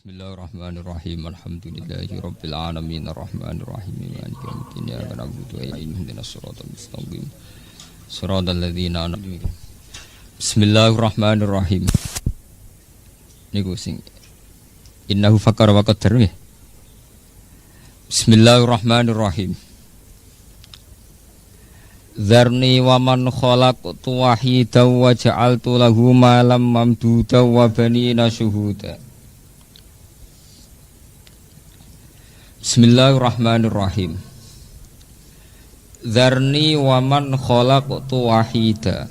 Bismillahirrahmanirrahim. Alhamdulillahirabbil alamin arrahmanirrahim maliki yaumiddin iyyaka na'budu wa iyyaka nasta'in ihdinas siratal mustaqim siratal ladzina an'amta 'alaihim. Bismillahirrahmanirrahim. Niku sing innahu fakkara wa qaddar nggih. Bismillahirrahmanirrahim. Dzarni wa man khalaqtu wahidan wa ja'altu lahu malam mamduda wa banina syuhuda. Bismillahirrahmanirrahim. Dzarni wa man khalaqtu wahida.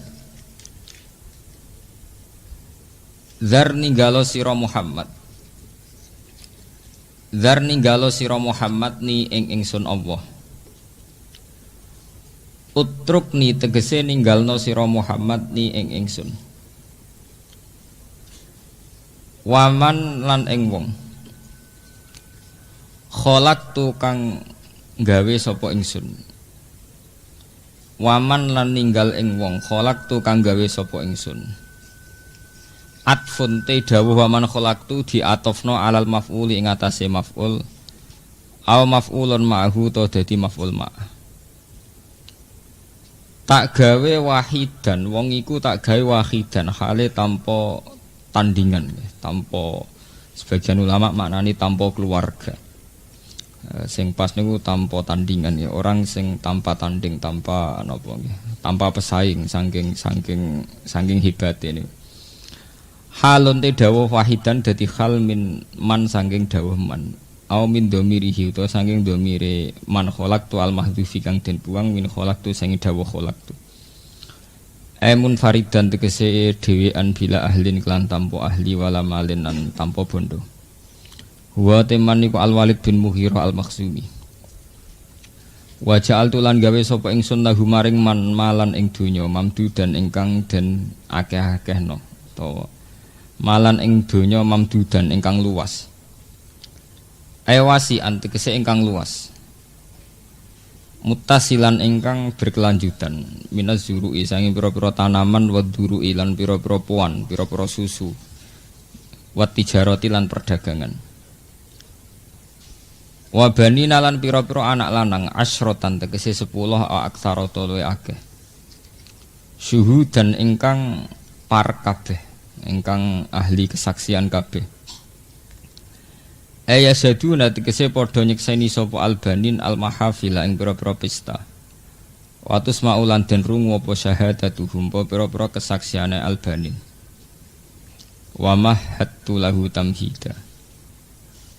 Dzarni galo sira Muhammad. Dzarni galo sira Muhammad ni ing ingsun Allah. Utrukni tegese ninggalno sira Muhammad ni ing ingsun. Waman lan ing wong khalaqtu kang gawe sapa ingsun. Waman lan ninggal ing wong khalaqtu kang gawe sapa ingsun. Atfun te dawuh waman khalaqtu diatofno alal maf'uli ing atase maf'ul aw maf'ulun ma'hu to dadi maf'ul ma'. Tak gawe wahidan wong iku tak gawe wahidan hale tanpa tandingan, tanpa sebagian ulama maknani tanpa keluarga. Sing pas niku tanpa tandingan ya, orang sing tanpa tanding, tanpa napa nggih, tanpa pesaing saking hebate niku. Halun te dawuh wahidan dadi hal min man saking dawuh man. Au min dhamirihi utawa saking dhamire man khalaqtu al mahdhufi kang den buang min khalaqtu saking dawuh khalaqtu. Emun faridan tegese dhewean bila ahlin kelan tanpa ahli wala malin lan tanpa bondo. Wa teman niku Al-Walid bin Mughirah Al-Makhzumi. Wa ja'altu lan gawe sapa ingsun lahu maring man malan ing donya mamdudan ingkang den akeh-akehno utawa malan ing donya mamdudan ingkang luas. Ayawasi antekese ingkang luas. Muttasilan ingkang berkelanjutan minaz zuru'i sange pira-pira tanaman wa duru'i lan pira-pira puan, pira-pira susu. Wa tijarati lan perdagangan. Wa banina lan pira-pira anak lanang asyratan tegese 10 aksara luwih akeh. Syuhudan ingkang par kabeh, ingkang ahli kesaksian kabeh. Aya saduna tegese padha nyekseni sapa albanin almahafila ing pira-pira pesta. Watus maulan den rungu apa syahadatuhum apa pira-pira kesaksiane albanin. Wa mahattu lahu tamhida.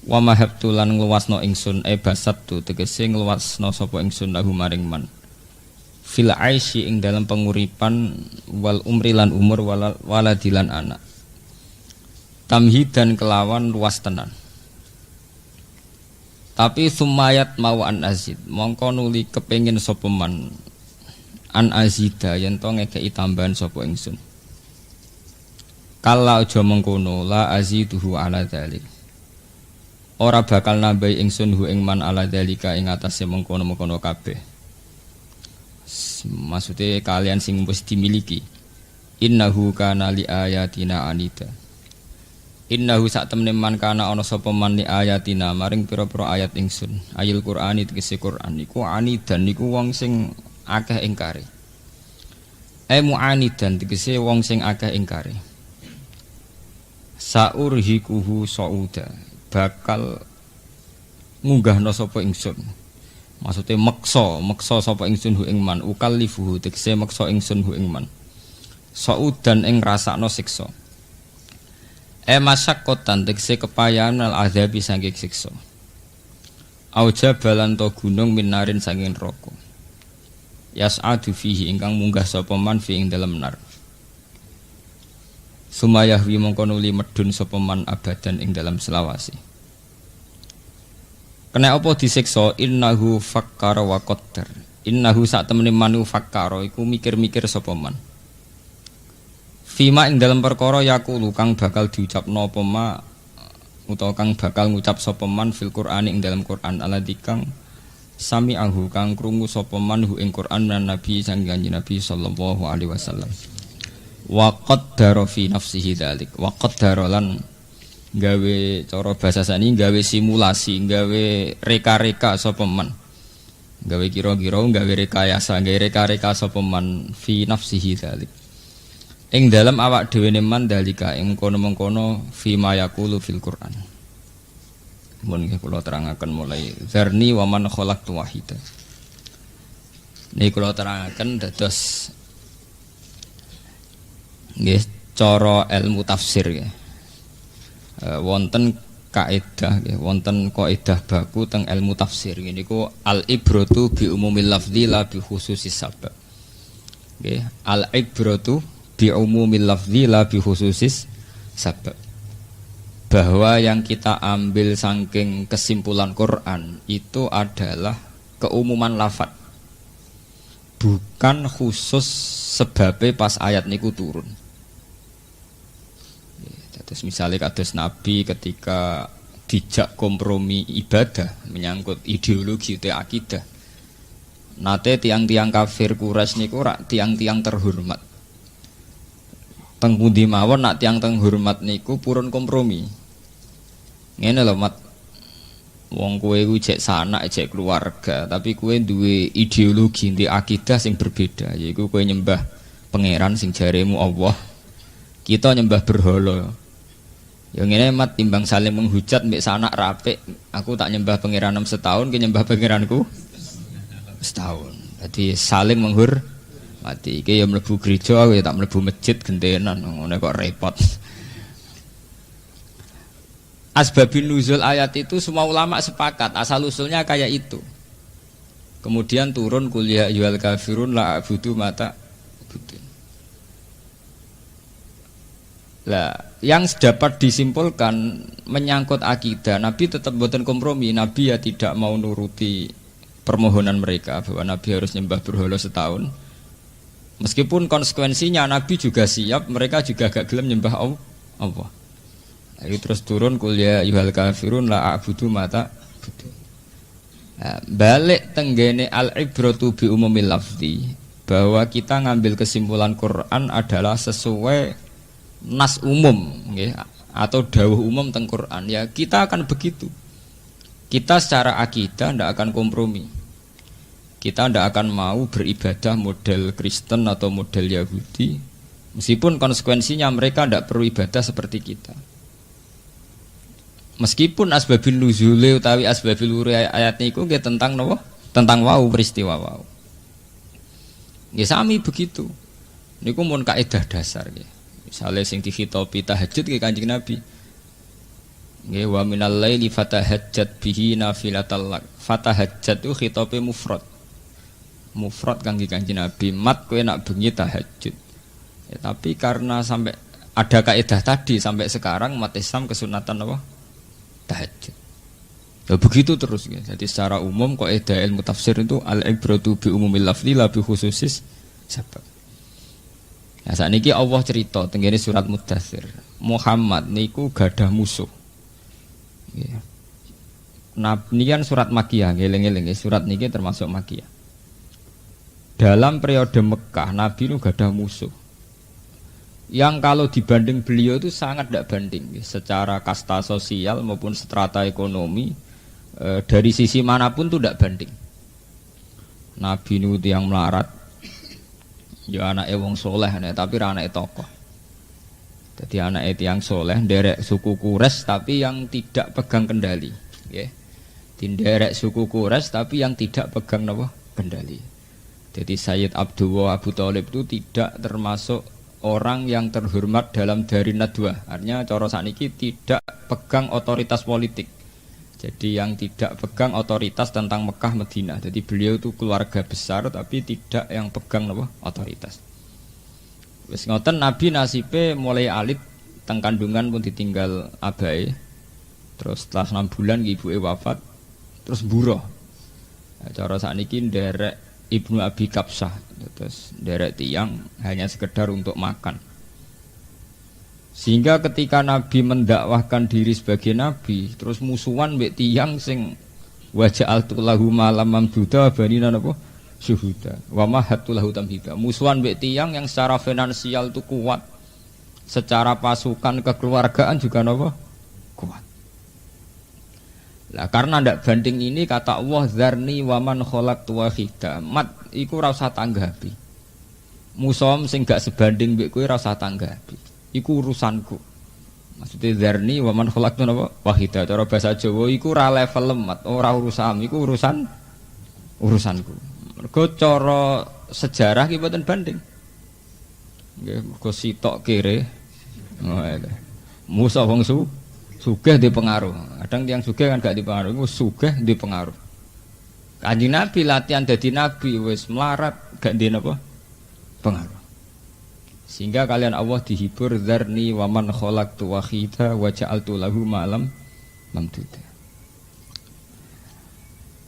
Wa mahabtu lan ngluwasno ingsun basattu tegese ngluwasno sapa ingsun lahu maring man fil aisy ing dalam penguripan wal umri lan umur waladilan anak tamhidan kelawan luas tenan. Tapi sumayat mau an azid mongko nuli kepengin sapa man an azida yen to ngekeki tambahan sapa ingsun. Kala aja mengkono la aziduhu ala dzalik. Ora bakal nambahi ingsun hu ing man ala dalika ing atase mengkono-mengkono kabeh. Maksude kalian sing wis dimiliki. Innahu kana li ayatina anida. Innahu sak temene man kana ana sapa man li ayatina maring pira-pira ayat ingsun. Ayil Qur'ani tegese Qur'an niku anidan niku wong sing akeh ingkare. Mu'anidan tegese wong sing akeh ingkare. Saurhikuhu sauda. Bakal ngunggahna sapa ingsun. Maksude meksa sapa ingsun hu ing man ukallifuhu tegese meksa ingsun hu ing man. Saudan ing ngrasakno siksa. Masyaqqatan tegese kepayahan al azabi saking siksa. Auja balan to gunung minarin saking neraka. Yas'adu fihi ingkang munggah sapa man fi ing dalem nar. Sumayahwi mongko nuli medun sapa man abadan ing dalam selawase. Kena apa disiksa innahu fakkara wa qaddar. Innahu sak temene manu fakkara iku mikir-mikir sapa man. Fima ing dalam perkara yaqulu kang bakal diucapno apa ma utawa kang bakal ngucap sapa man fil Qur'ani ing dalam Qur'an alladzi kang sami'ahu kang krungu sapa man hu ing Qur'an lan Nabi sang Kanjeng Nabi sallallahu alaihi wasallam. Wa qaddara fi nafsihi dzalik wa qaddara lan gawe cara bahasa sani gawe simulasi, gawe reka-reka sapa man. Gawe kira-kira gawe rekayasa, gawe reka-reka sapa man fi nafsihi dzalik. Ing dalam awak dhewe ne man dalika ing kono-mengkono fi ma yaqulu fil Qur'an. Mun kula terangaken mulai zarni wa man khalaqtu wahida. Niki kula terangaken dados nggih cara ilmu tafsir nggih. Wonten kaidah nggih, wonten kaidah baku teng ilmu tafsir nggih niku al ibratu bi umumil lafzi la bi khususis sabab. Nggih, al ibratu bi umumil lafzi la bi khususis sabab. Bahwa yang kita ambil saking kesimpulan Quran itu adalah keumuman lafaz. Bukan khusus sebabnya pas ayat niku turun. Terus misalnya kados Nabi ketika dijak kompromi ibadah menyangkut ideologi atau akidah. Nate tiang-tiang kafir Quraisy niku rak tiang-tiang terhormat. Teng pundi mawon nak tiang terhormat niku purun kompromi. Ngene lho Mat. Wong kowe ku jek sanak jek keluarga, tapi kowe duwe ideologi di akidah sing berbeda, yaiku kowe nyembah pangeran sing jaremu Allah. Kita nyembah berhala. Ya ngene Mat, timbang saling menghujat mbek sanak rapik, aku tak nyembah pangeran 6 setahun, ki nyembah pangeranku setahun. Jadi saling menghormati. Iki ya mlebu gereja, aku ya tak mlebu masjid gentenan, ngene kok repot. Asbabun nuzul ayat itu semua ulama sepakat asal usulnya kayak itu. Kemudian turun qul ya ayyuhal kafirun la a'budu mata budin. Lah, yang dapat disimpulkan menyangkut akidah, Nabi tetap mboten kompromi. Nabi ya tidak mau nuruti permohonan mereka bahwa Nabi harus nyembah berhala setahun. Meskipun konsekuensinya Nabi juga siap, mereka juga gak gelem nyembah Allah. Lalu terus turun qul ya ayyuhal kafirun la a'budu mata budin. Nah, balik tenggene al-ibratu bi umumil lafzi, bahwa kita ngambil kesimpulan Quran adalah sesuai nas umum nggih, atau dawuh umum teng Quran. Ya kita akan begitu. Kita secara akidah ndak akan kompromi. Kita ndak akan mau beribadah model Kristen atau model Yahudi, meskipun konsekuensinya mereka ndak perlu ibadah seperti kita. Meskipun asbabun nuzule utawi asbabul wurud ayat niku nggih tentang napa? Tentang wau peristiwa wau. Nggih sami begitu. Niku mun kaidah dasar nggih. Misale sing dikhitobi tahajud ke Kanjeng Nabi. Nggih wa minal laili fatahajjat bihi nafilatal lak. Fatahajjat itu khitobe mufrad. Mufrad kangge Kanjeng Nabi, mat kowe nak bengi tahajud. Ya, tapi karena sampai ada kaidah tadi sampai sekarang umat Islam kesunatan apa? Tahajud. Ya begitu terus ya. Jadi secara umum kaidah ilmu tafsir itu al-ibratu bi umumil lafzi la bi khususis sabab. Nah sakniki Allah cerita tenggene surat Muddatsir. Muhammad niku gadah musuh. Nggih. Nabi kan surat Makkiyah, ngeling-eling surat niki termasuk Makkiyah. Dalam periode Mekah Nabi niku gadah musuh. Yang kalau dibanding beliau itu sangat tidak banding secara kasta sosial maupun strata ekonomi, dari sisi manapun itu tidak banding. Nabi itu yang melarat, ya anak wong soleh, tapi anak tokoh. Jadi anak yang soleh, derek suku Quraisy tapi yang tidak pegang kendali, ya. Derek suku Quraisy tapi yang tidak pegang kendali. Jadi Sayyid Abdullah Abu Thalib itu tidak termasuk orang yang terhormat dalam dari Nadwa. Artinya cara sakniki tidak pegang otoritas politik. Jadi yang tidak pegang otoritas tentang Mekah Madinah. Jadi beliau itu keluarga besar tapi tidak yang pegang otoritas. Wis ngoten Nabi nasibe mulai alit teng kandungan pun ditinggal abahe. Terus setelah 6 bulan ibuke wafat, terus buruh. Nah, cara sakniki nderek Ibnu Abi Kapsah, terus derek tiang hanya sekedar untuk makan. Sehingga ketika Nabi mendakwahkan diri sebagai Nabi, terus musuhan mbek tiang sing waja'altu lahu malam mamduda banina napa syuhuda wa mahattu lahu tamhida. Musuhan mbek tiang yang secara finansial itu kuat, secara pasukan kekeluargaan juga napa kuat. Lah karena ndak banding ini kata Allah zarni waman khalaqtu wahida. Mat iku ora usah tanggapi. Musom sing gak sebanding mbek kowe ora usah tanggapi. Iku urusanku. Maksudnya zarni waman khalaqtu napa? Wahida. Cara bahasa Jawa iku ora level mat, ora urusan, iku urusanku. Mergo cara sejarah ki mboten banding. Nggih, mergo sitok kere. Musa wong sugih di pengaruh. Kadang tiyang sugih kan gak dipengaruh, iku sugih di pengaruh. Kanjeng Nabi latihan dadi nabi wis melarat gak ndek napa? Pengaruh. Sehingga kalian Allah dihibur dzarni wa man khalaqtu wahida wa ja'altu lahu malam mamduda.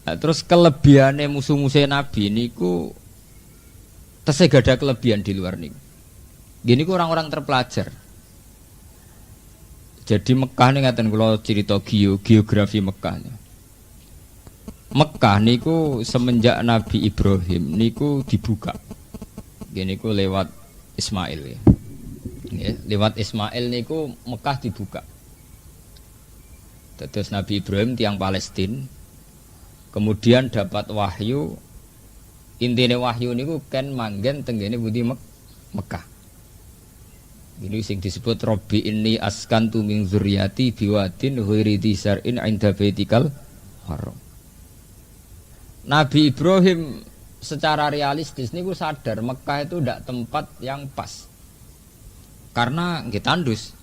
Nah, terus kelebihane musuh-musuh Nabi niku tesih gadah kelebihan di luar niku. Gini ku orang-orang terpelajar. Jadi Mekah ini ngaten kula cerita geografi Mekah. Mekah niku semenjak Nabi Ibrahim niku dibuka. Gini ku lewat Ismail ya. Lewat Ismail niku Mekah dibuka. Terus Nabi Ibrahim tiang Palestina. Kemudian dapat wahyu. Intine wahyu niku kan manggen tenggene budi Mekah. Ini sing disebut Robbi inni askantu min dzurriyyati biwadin ghairi dzar'in 'inda baitikal haram. Nabi Ibrahim secara realistis niku sadar Mekah itu tidak tempat yang pas. Karena nggih tandus.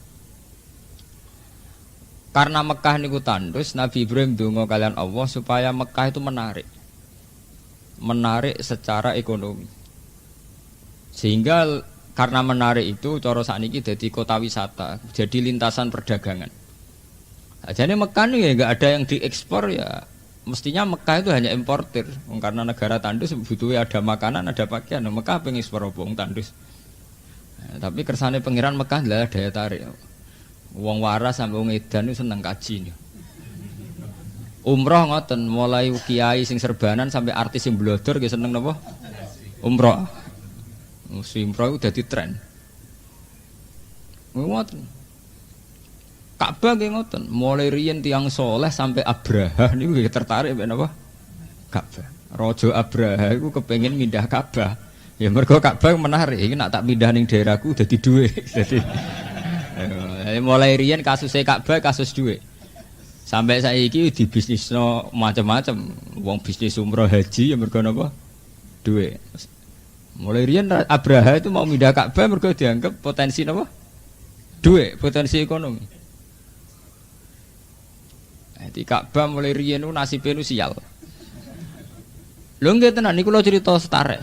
Karena Mekah niku tandus, Nabi Ibrahim donga kalian Allah supaya Mekah itu menarik. Menarik secara ekonomi. Sehingga karena menarik itu cara sakniki dadi kota wisata, jadi lintasan perdagangan. Nah, jadi Mekah ini ya enggak ada yang diekspor ya. Mestinya Mekah itu hanya importir. Karena negara tandus butuhnya ada makanan, ada pakaian. Mekah pengen ekspor wong tandus. Nah, tapi kersane pangeran Mekah adalah daya tarik. Wong waras sampai wong edan itu seneng kaji nih. Umroh ngoten, mulai kiai sing serbanan sampai artis sing blodor ge seneng napa? Umroh. Umroh itu jadi tren. Ngoten. Ka'bah nggih ngoten, mulai riyen tiyang soleh sampai Abraha niku nggih tertarik mbek napa? Ka'bah. Raja Abraha iku kepengin mindah Ka'bah. Ya mergo Ka'bah menarik, iki nak tak pindah ning daerahku dadi dhuwit. Dadi mulai riyen kasusé Ka'bah kasus dhuwit. Sampai saiki dibisnisno macam-macam. Wong bisnis umroh haji ya mergo napa? Dhuwit. Mulai riyen Abraha itu mau pindah Ka'bah mergo dianggap potensi napa? Dhuwit, potensi ekonomi. Di Ka'bah mulai riyen nu nasibe nu sial. Lho nggih tenan niku kula cerita setare.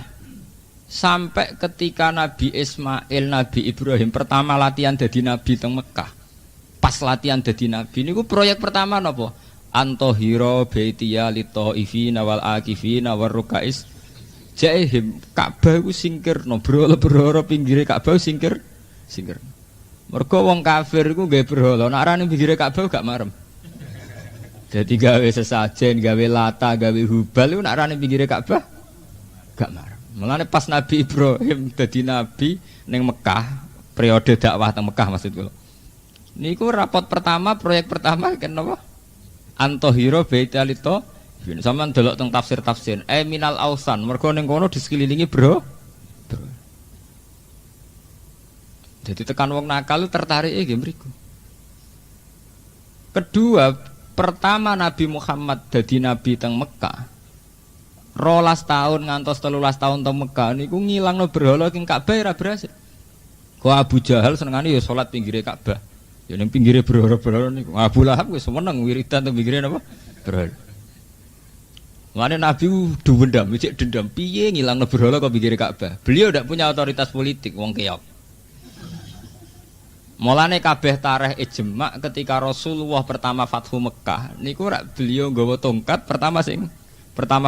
Sampai ketika Nabi Ismail, Nabi Ibrahim pertama latihan dadi nabi teng Mekah. Pas latihan dadi nabi niku proyek pertama napa? Antahira baitiya litaifina wal akifina war rukais jahim. Ka'bah iku singkirno, berhala-berhala pinggire Ka'bah singkir. Mergo wong kafir iku nggih berhala, nek arane pinggire Ka'bah gak marem. Jadi gawe sesajen, gawe lata, gawe hubal itu nak rane pinggire Ka'bah gak marah. Mulane pas Nabi Ibrahim dadi nabi ning Mekah, periode dakwah teng Mekah maksud kula. Niku rapot pertama, proyek pertama kan napa? Antahira baitalito. Sampeyan delok teng tafsir-tafsir, minal ausan, mergo ning kono disekelilingi bro. Jadi tekan wong nakal tertarik nggih mriku. Kedua, pertama Nabi Muhammad dadi nabi teng Mekah. 12 tahun ngantos 13 tahun teng Mekah niku ngilangno berhala king Ka'bah ora berhasil. Kok Abu Jahal senengane ya salat pinggire Ka'bah. Ya ning pinggire berhala-berhala niku. Abu Lahab wis seneng wiridan teng pinggire napa? Berhala. Mane Nabi dendam, cek dendam piye ngilangno berhala kok pinggire Ka'bah. Beliau ndak punya otoritas politik wong keok. Mulane kabeh tarikh ijma ketika Rasulullah pertama Fathu Mekah niku rak beliau nggawa tongkat pertama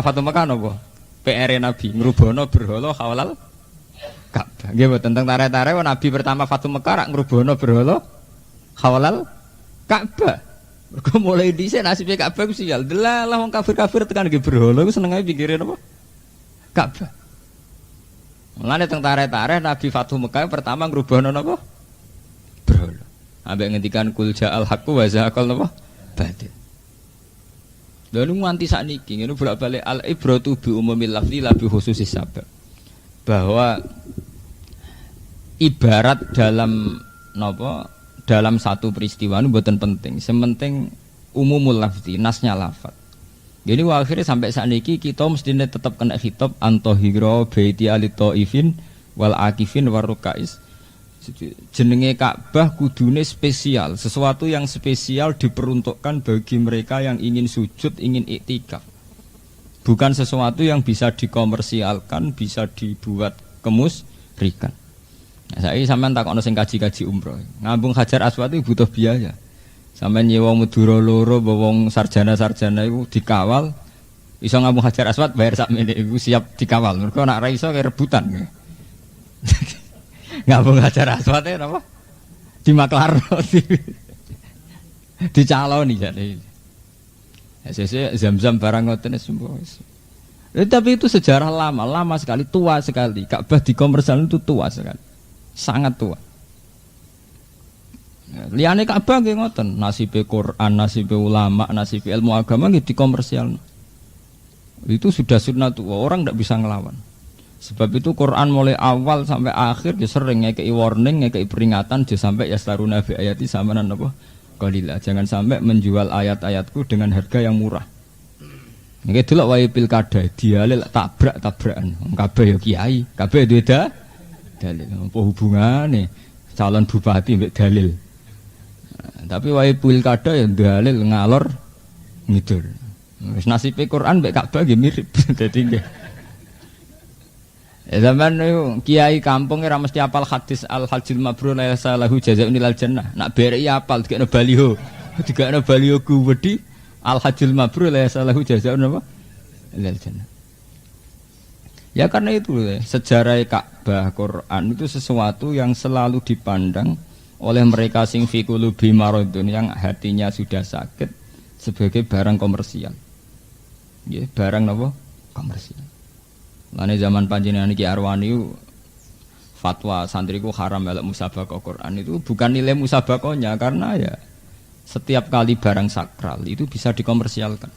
Fathu Mekah napa? PR Nabi ngrubono berhala halal Ka'bah. Nggih mboten tentang tarikh-tarikh Nabi pertama Fathu Mekah rak ngrubono berhala halal Ka'bah. Mergo mulai dhisik nasibe Ka'bah ku sial. Delalah wong kafir-kafir tekan nggih berhala ku senenge pikire napa? Ka'bah. Mulane tentang tarikh-tarikh Nabi Fathu Mekah pertama ngrubono napa? Berhala. Ambek ngendikan kul ja'al haqqu wa zahaqal napa? Batil. Lha nu nganti sakniki ngene bolak-balik al ibratu bi umumil lafzi la bi khususis sabab. Bahwa ibarat dalam napa? Dalam satu peristiwa itu mboten penting. Sementing umumul lafzi, nasnya lafaz. Jadi akhirnya sampai saat ini kita mestinya tetap kena khitab antohiro baiti alitoifin wal akifin warukais. Jenenge Ka'bah kudune spesial, sesuatu yang spesial diperuntukkan bagi mereka yang ingin sujud, ingin iktikaf. Bukan sesuatu yang bisa dikomersialkan, bisa dibuat kemusrikan. Nah, saya sampean takokno sing kaji-kaji umroh. Ngambung Hajar Aswad itu butuh biaya. Sampeyan nyewa Madura loro wong sarjana-sarjana iku dikawal. Iso ngambung Hajar Aswad bayar sakmene iku siap dikawal. Mergo nek ra iso kaya rebutan. Ngambung Hajar Aswad e napa? Dimaklarno dicaloni jane. Sese Zam-Zam barang ngoten semua. Tapi itu sejarah lama sekali, tua sekali. Ka'bah dikomersialkan itu tua sekali. Sangat tua. Liyane Ka'bah nggih ngoten, nasibe Quran, nasibe ulama, nasibe ilmu agama nggih dikomersialno. Itu sudah sunnatullah, orang tidak bisa ngelawan. Sebab itu Quran mulai awal sampai akhir dia sering ngekei warning, ngekei peringatan dia sampai yastaruna bi ayati samanan apa? Qalila. Jangan sampai menjual ayat-ayatku dengan harga yang murah. Nggih delok wae pilkada dialil tabrak-tabrakan. Kabeh ya kiai, kabeh duwe dalil. Apa hubungane calon bupati mbek dalil? Tapi wae pilkada ya dalil ngalor ngidul. Wis nasibe Quran mbek Ka'bah nggih mirip. Dadi nggih. Zaman kiai kampung ora mesti apal hadis al hajjul mabrur la salahu jazaa'un ilal jannah. Nak bereki apal dikene baliho. Dikene baliho gede al hajjul mabrur la salahu jazaa'un apa? Ilal jannah. Ya karena itu sejarah Ka'bah Quran itu sesuatu yang selalu dipandang oleh mereka sing fi qulubi maradun yang hatinya sudah sakit sebagai barang komersial. Ya, barang apa? Komersial. Lane zaman panjenengan Ki Arwani fatwa santriku haram melok musabaqah Quran itu bukan nilai musabaqahnya karena ya setiap kali barang sakral itu bisa dikomersialkan.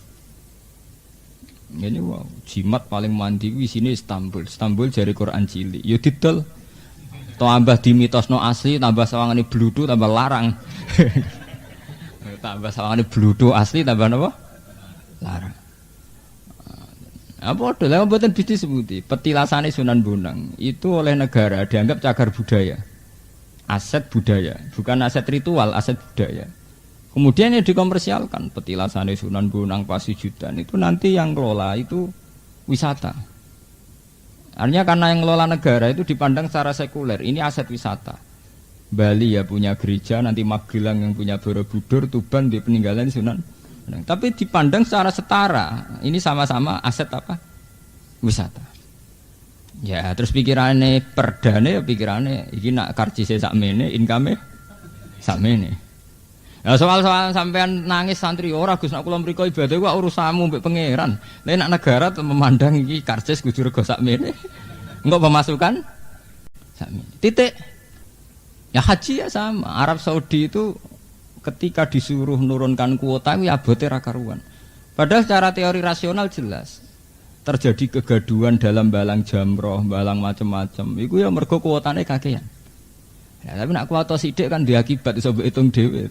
Ini wow, jimat paling mandi di sini Istanbul jari Quran cilik. Yo didol. Tambah dimitosno asli, tambah sawangane bludhu, tambah larang. Tambah sawangane bludhu asli, tambah napa? Larang. Apa adalah mboten disebuti petilasane Sunan Bonang itu oleh negara dianggap cagar budaya. Aset budaya, bukan aset ritual, aset budaya. Kemudian yang dikomersialkan petilasane Sunan Bonang Pasujudan itu nanti yang kelola itu wisata. Artinya karena yang kelola negara itu dipandang secara sekuler, ini aset wisata. Bali ya punya gereja, nanti Magelang yang punya Borobudur, Tuban di peninggalan Sunan. Tapi dipandang secara setara, ini sama-sama aset apa? Wisata. Ya, terus pikirannya perdane, pikirannya ini nak karcise sakmene, income sakmene. Ya soal-soal sampean nangis santri ora Gus nak kula mriko ibadah kok urusanmu mbek pangeran. Lah nek negara memandang iki karcis kudu rego sakmene. Engko pemasukan sakmene. Titik. Ya haji ya sama. Arab Saudi itu ketika disuruh menurunkan kuota itu abote ra karuan. Padahal secara teori rasional jelas terjadi kegaduhan dalam balang jamroh, balang macam-macam. Iku ya mergo kuotane kakean. Ya, tapi nak kuota sithik kan diakibat iso mbok hitung dhewe.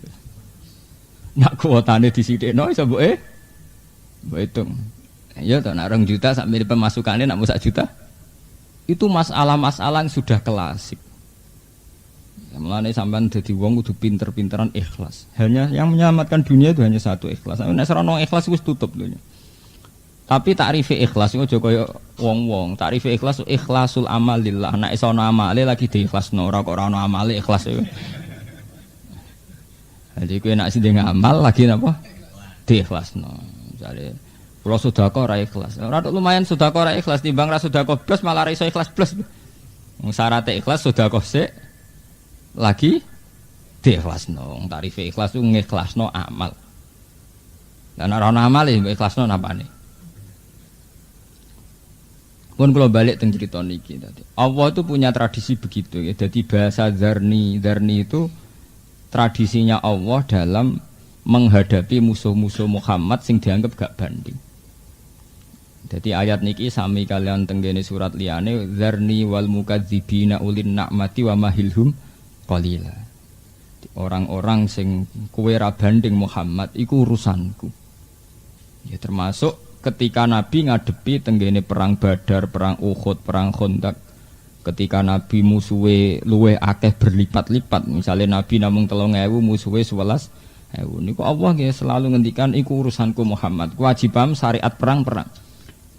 Nak kuotane disidhekno iso mbok hitung. Ya to nak 2 juta sak mirip pemasukane nak 1 juta. Itu masalah-masalah yang sudah klasik. Mulane sampean dadi wong kudu pinter-pinteran ikhlas. Hanya yang menyelamatkan dunia itu hanya satu ikhlas. Nek ora ono ikhlas wis tutup lho. Tapi takrife ikhlas iku aja kaya wong-wong. Takrife ikhlas ikhlasul amal lillah. Nek iso ana amale lagi diikhlasno, ora kok ora ono amale ikhlas iku. Jadi kowe nek sing ngamal lagi napa? Diikhlasno. Misale kula sedekah ora ikhlas. Ora lumayan sedekah ora ikhlas timbang ra sedekah blas malah ra iso ikhlas blas. Wong syarat ikhlas sedekah sik lagi diikhlasno. Tarife ikhlas ku ngikhlasno amal. Lan ora ana amal ya ikhlasno napane. Pun kalau balik teng cerita niki tadi. Allah itu punya tradisi begitu ya. Jadi bahasa dzarni itu tradisinya Allah dalam menghadapi musuh-musuh Muhammad sing dianggap gak banding. Jadi ayat niki sami kalian tenggene surat liyane dzarni wal mukadzibina ulin na'mati wa mahilhum qalila. Orang-orang sing kowe ra banding Muhammad iku urusanku. Ya termasuk ketika Nabi ngadepi tenggene perang Badar, perang Uhud, perang Khandaq. Ketika Nabi musuhe luweh akeh berlipat-lipat, misalnya Nabi namung 3.000 musuhe 11.000. Niku Allah nggih selalu ngendikan iku urusanku Muhammad. Kewajiban syariat perang-perang.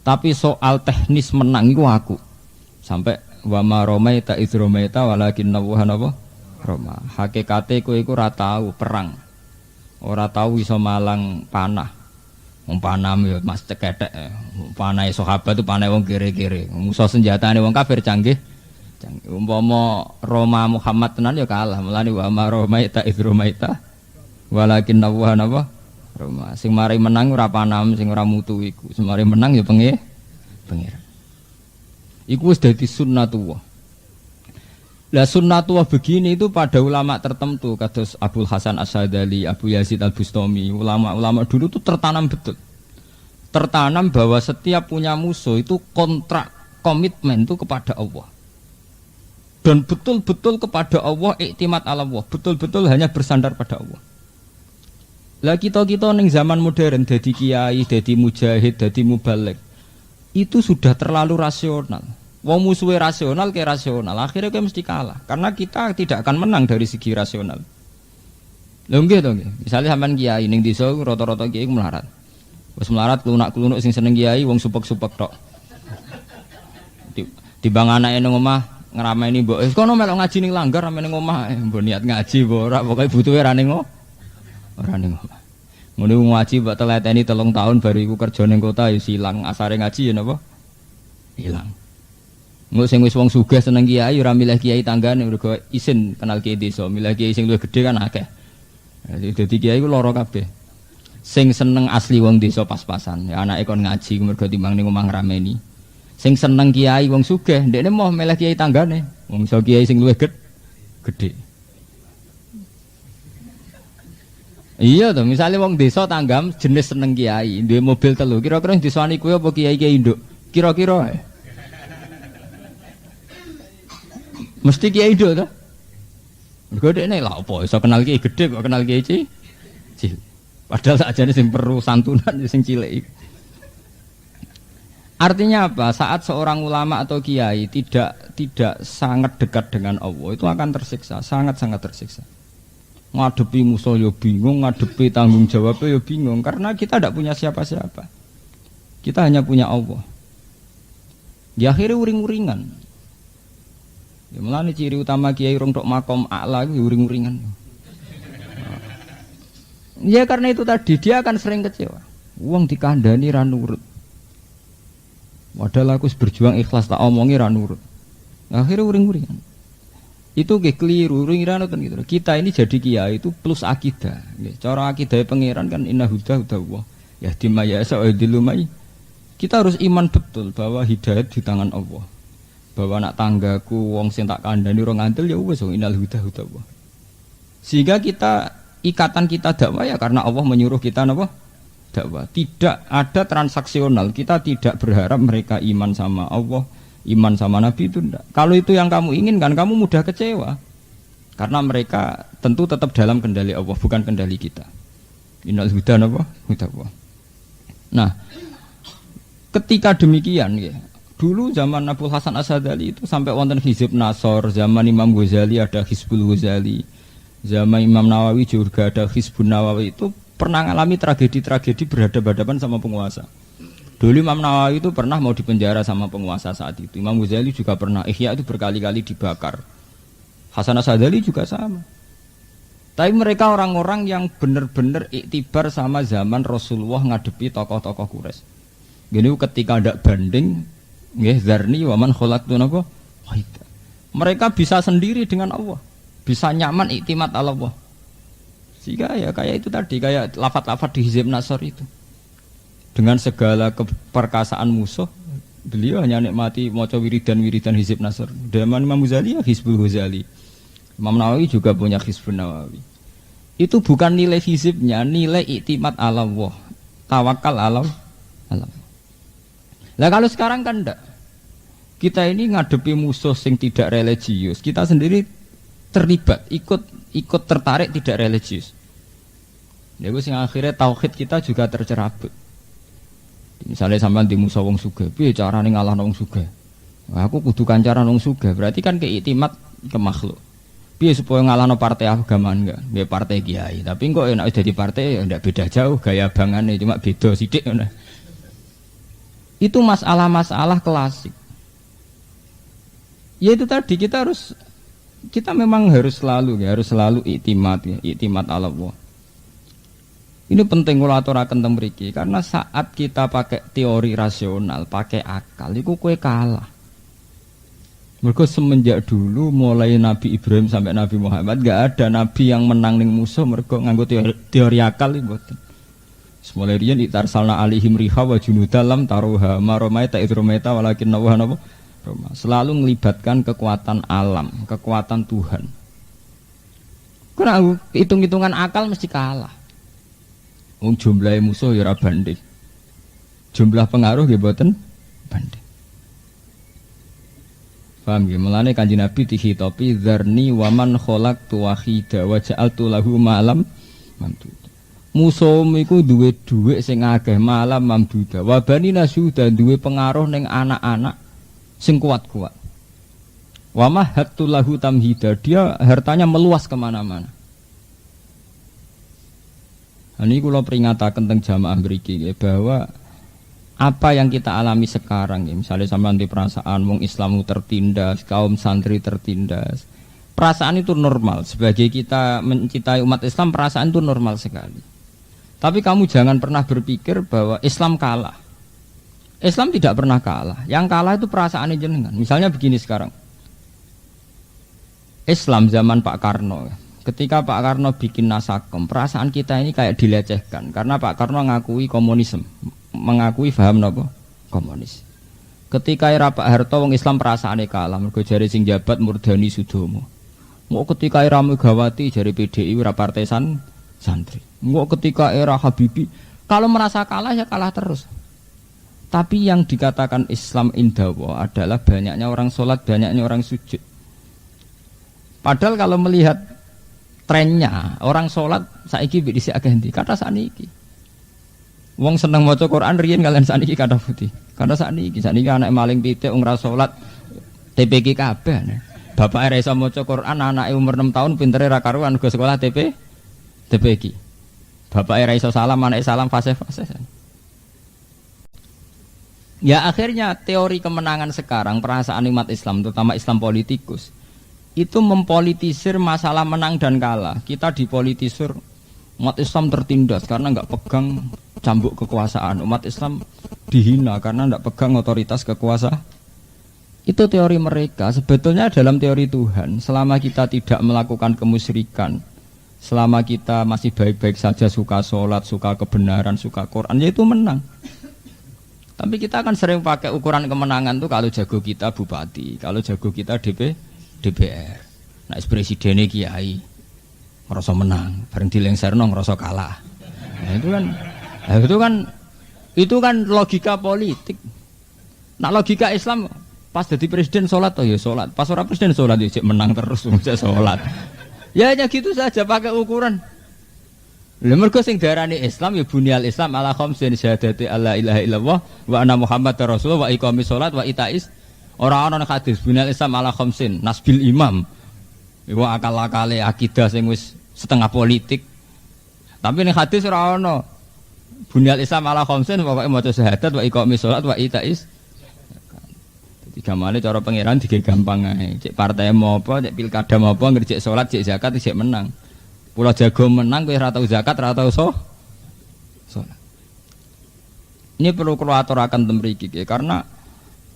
Tapi soal teknis menang iku aku. Sampai wa ma ramaita idz ramaita walakinna Allaha rama. Hakikate kowe iku ora tau perang. Ora tau iso malang panah. Wong panah ya Mas cekethek. Panah sahabat itu panah wong kere-kere. Musuh senjatane wong kafir canggih. Umpama Roma Muhammad tenan ya kalah. Mulane wa ma ramaita idz ramaita walakinna Allaha rama. Sing mari menang ora panam, sing ora mutu iku. Sing mari menang ya pengiran. Iku wis dadi sunnatullah. Lah sunnatullah begini itu pada ulama tertentu kados Abdul Hasan As-Sadali, Abu Yazid Al-Bustami, ulama-ulama dulu itu tertanam betul. Tertanam bahwa setiap punya musuh itu kontrak komitmen itu kepada Allah. Dan betul-betul kepada Allah, iktimat ala Allah, betul-betul hanya bersandar pada Allah. Lah kita ning zaman modern dadi kiai, dadi mujahid, dadi mubaligh itu sudah terlalu rasional. Wong musuhe rasional ke rasional, akhirnya kita mesti kalah karena kita tidak akan menang dari segi rasional. Lho nggih to nggih. Misale sampean kiai ning desa rata-rata kiai melarat. Wis melarat klunak-klunuk sing seneng kiai wong supek-supek tok. Timbang anake nang omah ngrameni mbok wis kono melok ngaji ning langgar ame ning omah mbok niat ngaji mbok ora pokoke butuhe ra ning ora ning omah. Ngono ngaji mbok teleteni 3 tahun baru iku kerja ning kota ya silang asare ngaji ya napa? Hilang. Engko sing wis wong sugih seneng kiai ora milih kiai tanggane mergo isin kenal kiai desa, milih kiai sing luwih gedhe kan akeh. Dadi kiai ku lara kabeh. Sing seneng asli wong desa pas-pasan, ya anake kon ngaji mergo timbang ning omah ngrameni. Sing seneng kiai wong sugih, ndekne mau milih kiai tanggane, wong iso kiai sing luwih gedhe. Iya to, misale wong desa tanggam jenis seneng kiai, duwe mobil 3, kira-kira sing diswani kuwi apa kiai-kiai nduk? Kira-kira mesti kiai nduk to. Mergo dekne lha apa iso kenal kiai gedhe kok kenal kiai cilik. Padahal sakjane sing perlu santunan sing cilik. Artinya apa? Saat seorang ulama atau kiai tidak sangat dekat dengan Allah, itu akan tersiksa, sangat-sangat tersiksa. Ngadepi musuh ya bingung, ngadepi tanggung jawabnya ya bingung, karena kita tidak punya siapa-siapa. Kita hanya punya Allah. Di akhirnya uring-uringan. Ya mulane ciri utama kiai rong tok makom a'la iki uring-uringan. Ya karena itu tadi dia akan sering kecewa. Wong dikandani ra nurut. Padahal aku berjuang ikhlas tak omongi ra nurut. Akhirnya uring-uringan. Itu nggih keliru, uring-uringan gitu. Kita ini jadi kiai itu plus akidah. Cara akidah pangeran kan inna huda Allah. Ya dimaya sa dilumai. Kita harus iman betul bahwa hidayat di tangan Allah. Bahwa anak tanggaku wong sing tak kandhani ora ngandel ya wis innal huda Allah. Sehingga ikatan kita dakwah ya karena Allah menyuruh kita napa? Dakwah. Tidak ada transaksional. Kita tidak berharap mereka iman sama Allah, iman sama Nabi itu enggak. Kalau itu yang kamu inginkan, kamu mudah kecewa. Karena mereka tentu tetap dalam kendali Allah, bukan kendali kita. Innal huda napa? Huda Allah. Nah, ketika demikian ya, dulu zaman Abdul Hasan As-Sadali itu sampai wonten Hizib Nasor, zaman Imam Ghazali ada Hizbul Ghazali, zaman Imam Nawawi juga ada Hizbun Nawawi, itu pernah mengalami tragedi-tragedi berhadapan-hadapan sama penguasa. Dulu Imam Nawawi itu pernah mau dipenjara sama penguasa saat itu. Imam Ghazali juga pernah, Ihya itu berkali-kali dibakar. Hasan As-Sadali juga sama. Tapi mereka orang-orang yang benar-benar iktibar sama zaman Rasulullah ngadepi tokoh-tokoh Quraisy. Gini ketika ada banding, nggih zarni wa man khalaqtu napa? Mereka bisa sendiri dengan Allah. Bisa nyaman iktimat Allah. Sehingga ya kayak itu tadi, kayak lafaz-lafaz di Hizib Nasr itu. Dengan segala keperkasaan musuh, beliau hanya nikmati maca wiridan Hizib Nasr. Zaman Imam Ghazali ya Hizbul Ghazali. Imam Nawawi juga punya Hizbun Nawawi. Itu bukan nilai hizibnya, nilai iktimat ala Allah, tawakal ala Allah. Lah kalau sekarang kan enggak. Kita ini ngadepi musuh sing tidak religius, kita sendiri terlibat, ikut tertarik tidak religius. Ya wis sing akhirnya tauhid kita juga tercerabut. Misalnya sampean di musuh wong sugih, piye carane ngalahno wong sugih? Nah, aku kudu kancaran wong sugih, berarti kan keiktimat ke makhluk. Piye supaya ngalahno partai agama enggak? Nggih partai kiai, tapi kok enak dadi partai ya ndak beda jauh gaya bangane, cuma beda sithik ngono. Itu masalah-masalah klasik. Ya itu tadi kita memang harus selalu iktimat ala Allah. Ini penting kula aturaken teng mriki karena saat kita pakai teori rasional, pakai akal, iku kowe kalah. Mergo semenjak dulu mulai Nabi Ibrahim sampai Nabi Muhammad gak ada nabi yang menang ning musuh mergo nganggo teori akal iki mboten. Semulai riyen itarsalna alihim riha wa junudalam taruha maromaita idromaita walakin nawah selalu melibatkan kekuatan alam, kekuatan Tuhan. Karena hitung-hitungan akal mesti kalah. Wong jumlahe musuh ya ora banding. Jumlah pengaruh nggih mboten banding. Paham nggih? Mulane Kanjeng Nabi dihitopi dzarni waman khalaqtu wahida wa ja'altu lahu malam mamduda. Musuhmu iku duwe dhuwit sing akeh malam mamduda. Wa bani nasuda duwe pengaruh ning anak-anak sing kuat-kuat. Wa mahattu lahu tamhida, dia hartanya meluas kemana-mana. Ini kula peringataken teng jamaah mriki bahwa apa yang kita alami sekarang ya, misalnya sampean di perasaan wong Islam tertindas, kaum santri tertindas. Perasaan itu normal. Sebagai kita mencintai umat Islam, perasaan itu normal sekali. Tapi kamu jangan pernah berpikir bahwa Islam kalah. Islam tidak pernah kalah. Yang kalah itu perasaan jenengan. Misalnya begini sekarang. Islam zaman Pak Karno. Ketika Pak Karno bikin Nasakom, perasaan kita ini kayak dilecehkan. Karena Pak Karno ngakui komunisme. Mengakui paham apa? Komunis. Ketika era Pak Harto wong Islam perasaane kalah mergo jare sing jabat Murdani Sudomo. Mau ketika era Megawati jare PDI ora partai santri. Mau ketika era Habibie kalau merasa kalah ya kalah terus. Tapi yang dikatakan Islam indawa adalah banyaknya orang sholat, banyaknya orang sujud. Padahal kalau melihat trennya orang sholat saiki dhisik akeh ndi kata saniki. Wong seneng maca Quran riyen kalian saniki kata putih. Karena saniki anak maling pitik wong ra salat TPQ kabeh. Bapake ra iso maca Quran, anake umur 6 tahun pintere ra karuan go sekolah TPQ. Bapake ra iso salam, anake salam fase-fase. Ya akhirnya teori kemenangan sekarang perasaan umat Islam terutama Islam politikus itu mempolitisir masalah menang dan kalah. Kita dipolitisir umat Islam tertindas karena enggak pegang cambuk kekuasaan. Umat Islam dihina karena tidak pegang otoritas kekuasaan. Itu teori mereka. Sebetulnya dalam teori Tuhan, selama kita tidak melakukan kemusyrikan, selama kita masih baik-baik saja, suka sholat, suka kebenaran, suka Quran, ya itu menang. Tapi kita akan sering pakai ukuran kemenangan tuh kalau jago kita bupati, kalau jago kita DPR. Nah, presidennya kiai ngerasa menang, bareng dilengserno ngerasa kalah. Nah, itu kan logika politik. Nah, logika Islam pas jadi presiden sholat, oh ya sholat. Pas orang presiden sholat ya menang terus, bisa sholat. Ya hanya gitu saja pakai ukuran. Mergo sing darani Islam ya bunyal Islam ala khamsin syahadati alla ilaha illallah wa anna muhammadar rasulullah wa iqamis sholat wa itais. Orang ana hadis bunyal Islam ala khamsin nasbil imam. Iku akal-akale akidah sing wis setengah politik. Tapi ning hadis ora ana bunyal Islam ala khamsin pokoke maca syahadat wa iqamis sholat wa itais. Dadi gamane cara pangeran dige gampang ae. Cek partai mau apa, cek pilkada mau apa, ngerjek sholat, cek zakat, cek menang. Pulau jago menang, kowe ora tau zakat, ora tau sholat. Ini perlu aturaken temriki karena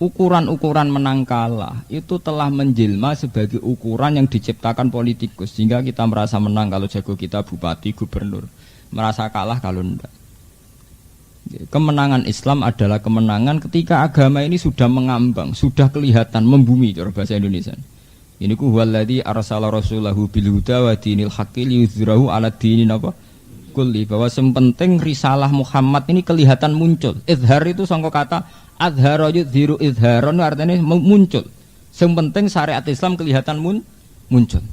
ukuran-ukuran menang kalah itu telah menjelma sebagai ukuran yang diciptakan politikus sehingga kita merasa menang kalau jago kita bupati, gubernur, merasa kalah kalau enggak. Kemenangan Islam adalah kemenangan ketika agama ini sudah mengambang, sudah kelihatan membumi cara bahasa Indonesia. Ini ku huwallazi arsala rasulahu bil huda wa dinil haqqi liyudhhirahu 'ala dini apa? Kulli, bahwa yang penting risalah Muhammad ini kelihatan muncul. Izhar itu sangka kata azhara yudhiru izharon, artinya muncul. Yang penting syariat Islam kelihatan muncul.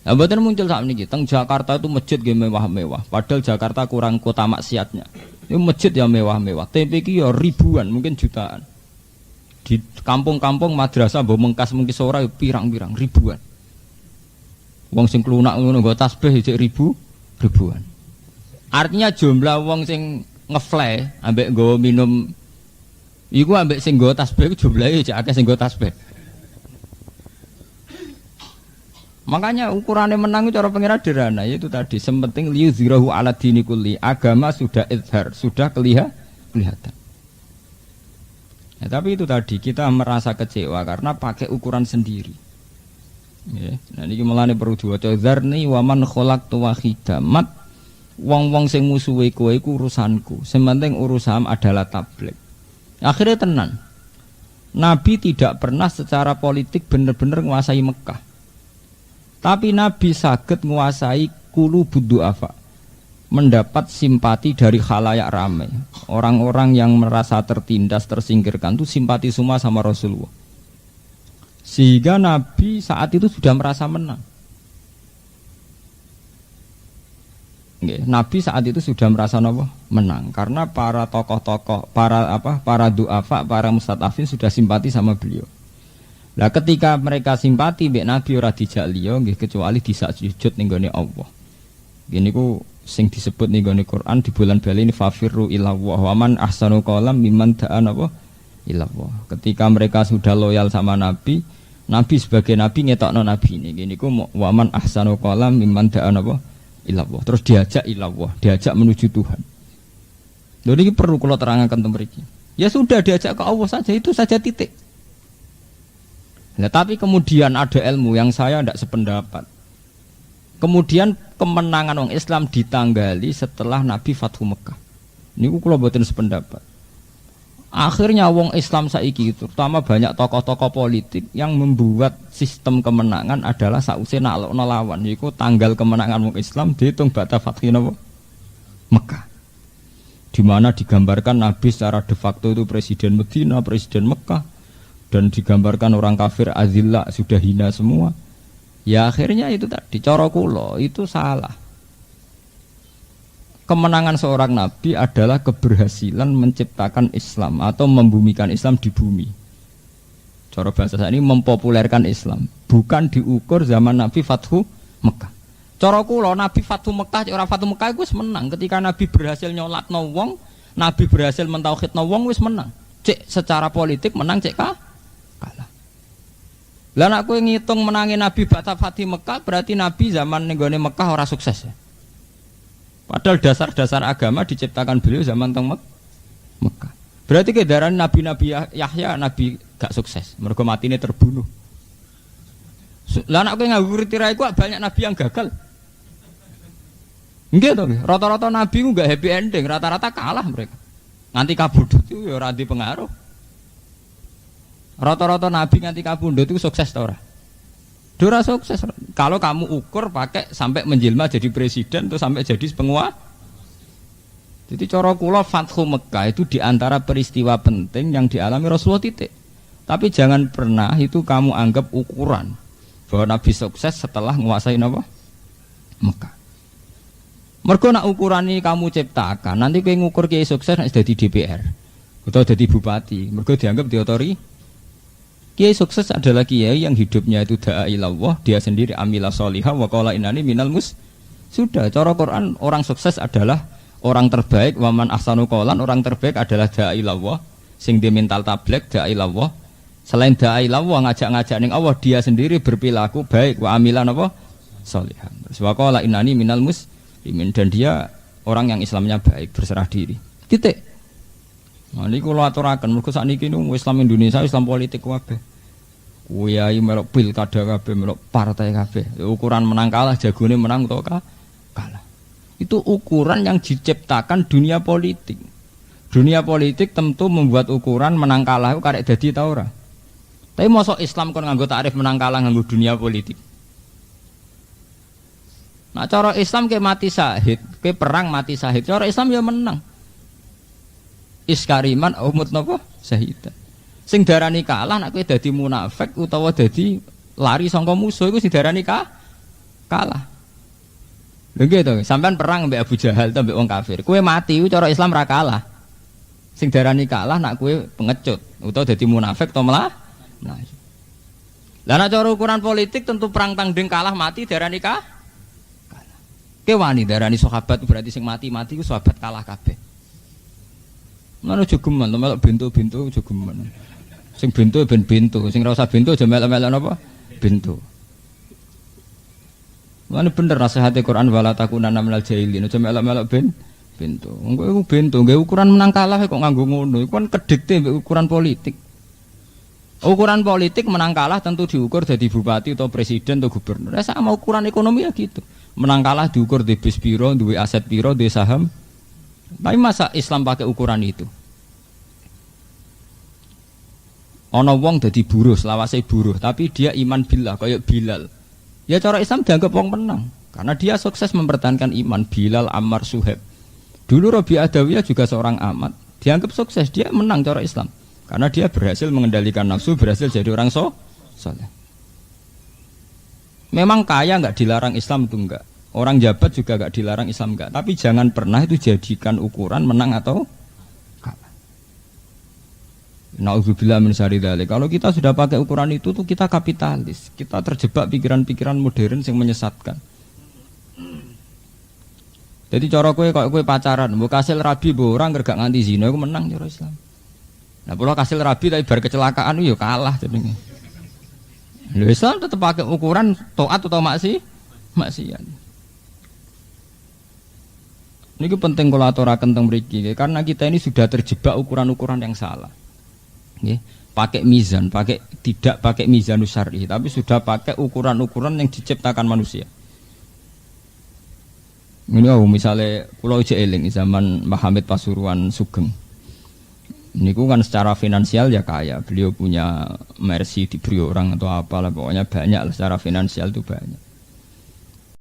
Nah, betul muncul saat ini. Teng Jakarta itu masjid ge mewah-mewah. Padahal Jakarta kurang kota maksiatnya. Ini masjid ya mewah-mewah. Tempe ki ya ribuan, mungkin jutaan. Di kampung-kampung madrasah mbok mengkas mungkin ora pirang-pirang ribuan. Wong sing klunak ngono nggo tasbih jek ribuan. Artinya jumlah wong sing ngefly ambek nggo minum iku ambek sing nggo tasbih jumlahe jek akeh sing nggo tasbih. Makanya ukurannya menang itu cara pengira sederhana, yaitu tadi sementing liyuzhirahu 'ala dini kulli. Agama sudah izhar, sudah kelihatan. Ya, tapi itu tadi kita merasa kecewa karena pakai ukuran sendiri. Ya, nah ini mulane perlu diwaca zarni wa man khalaqtu wahida mat wong-wong sing musuhe kowe iku urusanku. Sing penting urusan adalah tabligh. Akhirnya tenan. Nabi tidak pernah secara politik benar-benar menguasai Mekah. Tapi Nabi saged menguasai qulubud du'afa. Mendapat simpati dari khalayak ramai. Orang-orang yang merasa tertindas, tersingkirkan itu simpati semua sama Rasulullah. Sehingga Nabi saat itu sudah merasa menang. Nabi saat itu sudah merasa menang karena para tokoh-tokoh, para du'afa, para mustadafin sudah simpati sama beliau. Lah ketika mereka simpati mbek Nabi ora dijak liya nggih kecuali disak sujud ning gone Allah. Gini ku sing disebut ning gone Quran di bulan Bali ini fafirru ilallah wa man ahsanu qalam mimman da'a ilallah. Ketika mereka sudah loyal sama Nabi, Nabi sebagai Nabi ngetokno Nabi ini. Gini ku wa man ahsanu qalam mimman da'a ilallah. Terus diajak ilallah, diajak menuju Tuhan. Lho niki perlu kula terangaken teng mriki. Ya sudah diajak ke Allah saja, itu saja titik. Nah, tapi kemudian ada ilmu yang saya tidak sependapat. Kemudian kemenangan orang Islam ditanggali setelah Nabi Fathu Mekah. Ini kula mboten sependapat. Akhirnya wong Islam saiki itu, terutama banyak tokoh-tokoh politik yang membuat sistem kemenangan adalah sausé nalokno lawan. Iku tanggal kemenangan wong Islam dihitung ba'da Fathi Mekah. Di mana digambarkan Nabi secara de facto itu presiden Medina, presiden Mekah. Dan digambarkan orang kafir azillah sudah hina semua. Ya akhirnya itu tadi cara kula itu salah. Kemenangan seorang nabi adalah keberhasilan menciptakan Islam atau membumikan Islam di bumi. Cara bahasa saya ini mempopulerkan Islam, bukan diukur zaman Nabi Fathu Mekah. Cara kula Nabi Fathu Mekah ora Fathu Mekah iku wis menang ketika Nabi berhasil nyolatno wong, Nabi berhasil mentauhidno wong wis menang. Cek secara politik menang cek kalah. Lah nek kowe ngitung menangi Nabi ba'da Fathu Mekah berarti Nabi zaman ning gone Mekah ora sukses ya. Padahal dasar-dasar agama diciptakan beliau zaman teng Mekah. Berarti kedaran Nabi-Nabi Yahya Nabi gak sukses, mergo matine terbunuh. Lah nek kowe nganggo kriteria iku banyak Nabi yang gagal. Nggih to, rata-rata Nabi ku gak happy ending, rata-rata kalah mereka. Nganti kabudut itu ya ora pengaruh. Rata-rata Nabi nganti kabudut itu sukses ta ora? Ora sukses. Kalau kamu ukur pakai sampai menjelma jadi presiden atau sampai jadi penguasa. Jadi cara kula Fathu Mekah itu diantara peristiwa penting yang dialami Rasulullah titik. Tapi jangan pernah itu kamu anggap ukuran bahwa Nabi sukses setelah menguasai apa? Mekah. Mergo nak ukuran ini kamu ciptakan, nanti kowe ngukur kiai sukses nek dadi DPR atau dadi bupati, mergo dianggap diotori. Kiai sukses adalah kiai yang hidupnya itu da'a ilallah, dia sendiri amila sholihah wa qala innani minal sudah, cara Quran orang sukses adalah orang terbaik, wa man ahsanu qolan, orang terbaik adalah da'a ilallah, sing dia mental tabligh da'a ilallah. Selain da'a ilallah ngajak-ngajak ning Allah, dia sendiri berperilaku baik wa amilan apa? Sholihah. Wa qala innani minal muslimin, dan dia orang yang Islamnya baik, berserah diri. Titik. Nah, ini kalau aturakan, mereka saat ini Islam Indonesia, Islam politik kabeh. Kuyai melok pilkada kabeh, melok partai kabeh. Ukuran menang kalah, jagone menang atau kalah. Itu ukuran yang diciptakan dunia politik. Dunia politik tentu membuat ukuran menang kalah itu karek dadi ta ora. Tapi mosok Islam kon nganggo takrif menang kalah nganggo dunia politik. Nah cara Islam ke mati syahid, ke perang mati syahid. Cara Islam ya menang. Iskariman umut napa syahidan. Sing darani kalah nek kowe dadi munafik utawa dadi lari saka musuh iku sing darani kalah. Lha nggih to, sampean perang mbek Abu Jahal to mbek wong kafir. Kowe mati iku cara Islam ra kalah. Sing darani kalah nek kowe pengecut utawa dadi munafik to malah. Nah. Lah nek cara ukuran politik tentu perang tanding kalah mati darani kalah. Kowe wani darani sahabat berarti sing mati-mati ku sahabat kalah kabeh. Ngono aja geman, melok bintu-bintu aja geman. Sing bintu ben bintu, sing ora usah bintu aja melok-melok napa? Bintu. Mana bener nasihate Quran wala takunanna minal jahilin, aja melok-melok bintu. Engko iku bintu, nggih ukuran menang kalah kok nganggo ngono. Iku kan kedikte mbek ukuran politik. Ukuran politik menang kalah tentu diukur jadi bupati atau presiden atau gubernur. Ya sama ukuran ekonomi ya gitu. Menang kalah diukur di bis piro, duwe aset piro, duwe saham. Tapi masa Islam pakai ukuran itu? Ana wong dadi buruh, selawase buruh, tapi dia iman billah kayak Bilal. Ya cara Islam dianggap wong menang karena dia sukses mempertahankan iman. Bilal, Ammar, Suhaib. Dulu Rabi Adawiyah juga seorang amat, dianggap sukses, dia menang cara Islam karena dia berhasil mengendalikan nafsu, berhasil jadi orang soleh. Memang kaya enggak dilarang Islam itu enggak. Orang jabat juga enggak dilarang Islam enggak. Tapi jangan pernah itu jadikan ukuran menang atau kalah. Nauzubillah min syarri dzalik. Kalau kita sudah pakai ukuran itu tuh kita kapitalis. Kita terjebak pikiran-pikiran modern yang menyesatkan. Jadi cara kowe kok kowe pacaran, mbok kasil rabi mbok ora gak nganti zina iku menang cara Islam. Nah, kalau kasil rabi tapi bar kecelakaan yo kalah jenenge. Lho Islam tetap pakai ukuran taat atau maksiat. Ini penting kalau aturaken teng mriki karena kita ini sudah terjebak ukuran-ukuran yang salah. Nggih, pakai mizan, tidak pakai mizanus syar'i, tapi sudah pakai ukuran-ukuran yang diciptakan manusia. Ini misalnya Pulau Jeeling zaman Muhammad Pasuruan Sugeng. Ini kan secara finansial ya kaya, beliau punya Mercy diberi orang atau apalah, pokoknya banyak lah, secara finansial itu banyak.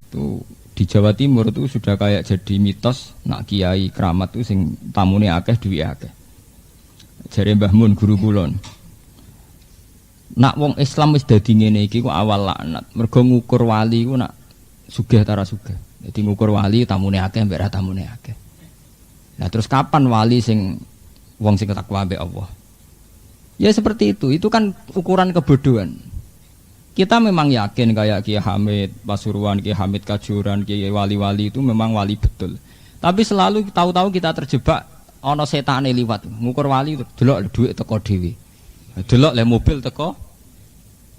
Itu di Jawa Timur itu sudah kayak jadi mitos nak kiai keramat itu sing tamune akeh duwe akeh. Jare Mbah Mun guru kulon. Nak wong Islam wis dadi ngene iki ku awal laknat. Mergo ngukur wali ku nak sugih ta ora sugih. Dadi ngukur wali tamune akeh mbek ra tamune akeh. Nah terus kapan wali sing wong sing takwa mbek Allah? Ya seperti itu. Itu kan ukuran kebodohan. Kita memang yakin kayak Kiai Hamid Pasuruan, Kiai Hamid Kajuran, Kiai wali-wali itu memang wali betul. Tapi selalu tahu-tahu kita terjebak ana setane liwat. Ngukur wali delok dhuwit teko dhewe. Delok le mobil teko.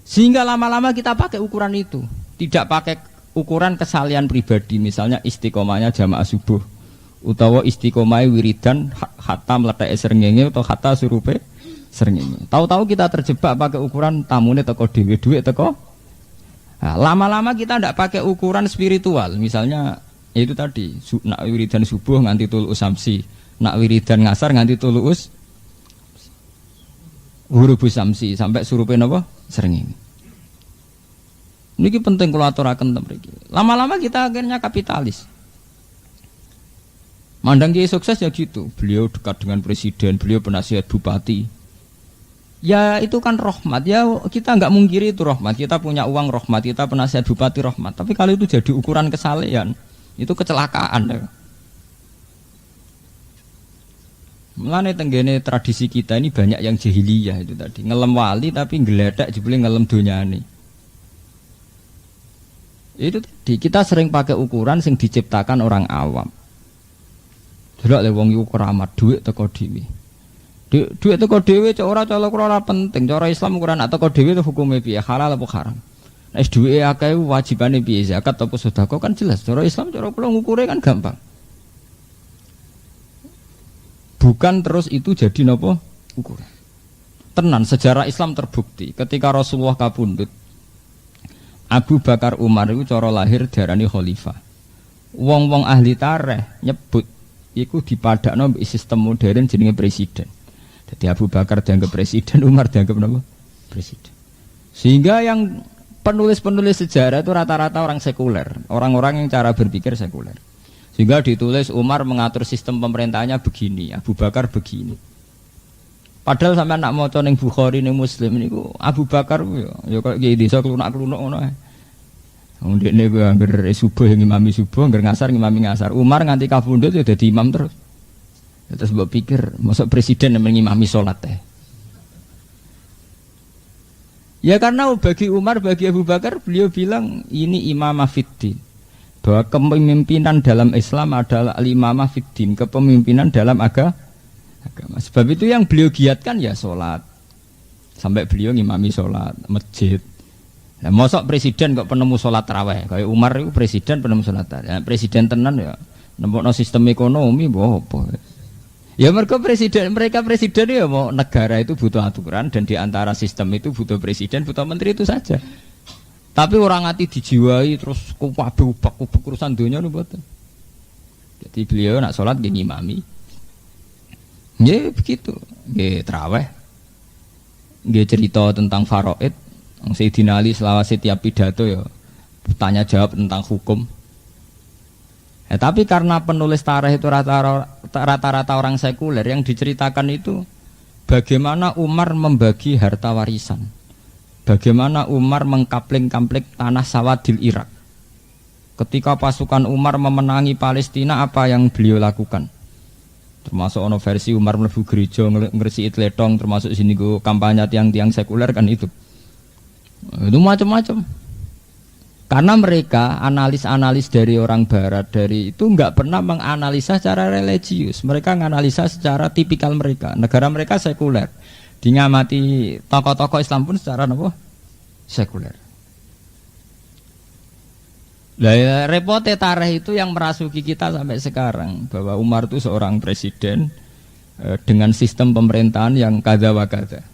Sehingga lama-lama kita pakai ukuran itu. Tidak pakai ukuran kesalian pribadi, misalnya istiqomahnya jamaah subuh utawa istiqomah wiridan hatta mletheke srengenge utawa hatta surupe srengenge. Tahu-tahu kita terjebak pakai ukuran tamune teko dhewe dhuwit teko. Nah, lama-lama kita tidak pakai ukuran spiritual, misalnya itu tadi nak wiridan subuh nganti tulus samsi, nak wiridan ngasar nganti tulus huruf samsi sampai surupe napa srengenge. Niki penting kula aturaken ten mriki. Lama-lama kita akhirnya kapitalis. Mandang kiai sukses ya gitu. Beliau dekat dengan presiden, beliau penasihat bupati. Ya itu kan rahmat. Ya kita enggak mungkiri itu rahmat. Kita punya uang rahmat, kita penasihat bupati rahmat. Tapi kalau itu jadi ukuran kesalehan, itu kecelakaan. Ya. Mulane tenggene tradisi kita ini banyak yang jahiliyah itu tadi. Ngelem wali tapi ngeledak jebule ngelem donyane. Itu tadi kita sering pakai ukuran sing diciptakan orang awam. Delok le wong iku keramat dhuwit teko dhewe. Dhuwit teko dhewe cek ora colok ora penting. Cara Islam ukuran teko dhewe itu hukume piye? Halal apa haram? Nek dhuwite akeh wajibane piye? Zakat apa sedekah kan jelas. Cara Islam cara kula ngukure kan gampang. Bukan terus itu jadi napa ukuran. Tenan sejarah Islam terbukti ketika Rasulullah kapundhut Abu Bakar Umar itu cara lahir diarani khalifah. Wong-wong ahli tarikh nyebut iku dipadakno mbek sistem modern jenenge presiden. Jadi Abu Bakar dianggap presiden, Umar dianggap napa? presiden. Sehingga yang penulis-penulis sejarah itu rata-rata orang sekuler, orang-orang yang cara berpikir sekuler. Sehingga ditulis Umar mengatur sistem pemerintahannya begini, Abu Bakar begini. Padahal sampai nak maca ning Bukhari ning Muslim niku Abu Bakar ya kok iki desa klunak-klunuk ngono ae. Wong dekne ku anggere subuh ngimami subuh, anggere ngasar ngimami ngasar. Umar nganti kapundhut ya dadi imam terus. Terus mbok pikir, mosok presiden yang ngimami salat teh. Ya karena bagi Umar, bagi Abu Bakar beliau bilang ini imamah fiddin. Bahwa kepemimpinan dalam Islam adalah imamah fiddin, kepemimpinan dalam agama. Sebab itu yang beliau giatkan ya salat. Sampai beliau ngimami salat masjid. Nah, mosok presiden kok penemu sholat tarawih, kayak Umar itu presiden penemu sholat tarawih. Ya, presiden tenan ya, nembokno sistem ekonomi, apa? Ya mereka presiden ya mau negara itu butuh aturan dan diantara sistem itu butuh presiden, butuh menteri itu saja. Tapi orang hati dijiwai terus kubak urusan dunia nih buat. Jadi beliau nak sholat gini imami, ya begitu, gini tarawih, gini cerita tentang faraid. Sayyidina Ali selawase tiap pidato ya tanya jawab tentang hukum. Tapi karena penulis tarikh itu rata-rata orang sekuler, yang diceritakan itu bagaimana Umar membagi harta warisan, bagaimana Umar mengkapling-kapling tanah sawah di Irak. Ketika pasukan Umar memenangi Palestina, apa yang beliau lakukan? Termasuk ono versi Umar mlebu gereja ngresiki tletong, termasuk sini go kampanye tiang-tiang sekuler kan itu. Itu macam-macam. Karena mereka analis-analis dari orang barat dari itu enggak pernah menganalisa secara religius. Mereka menganalisa secara tipikal mereka. Negara mereka sekuler. Dingamati tokoh-tokoh Islam pun secara apa? Sekuler. Lah repotnya tarikh itu yang merasuki kita sampai sekarang bahwa Umar itu seorang presiden dengan sistem pemerintahan yang kada wa kada.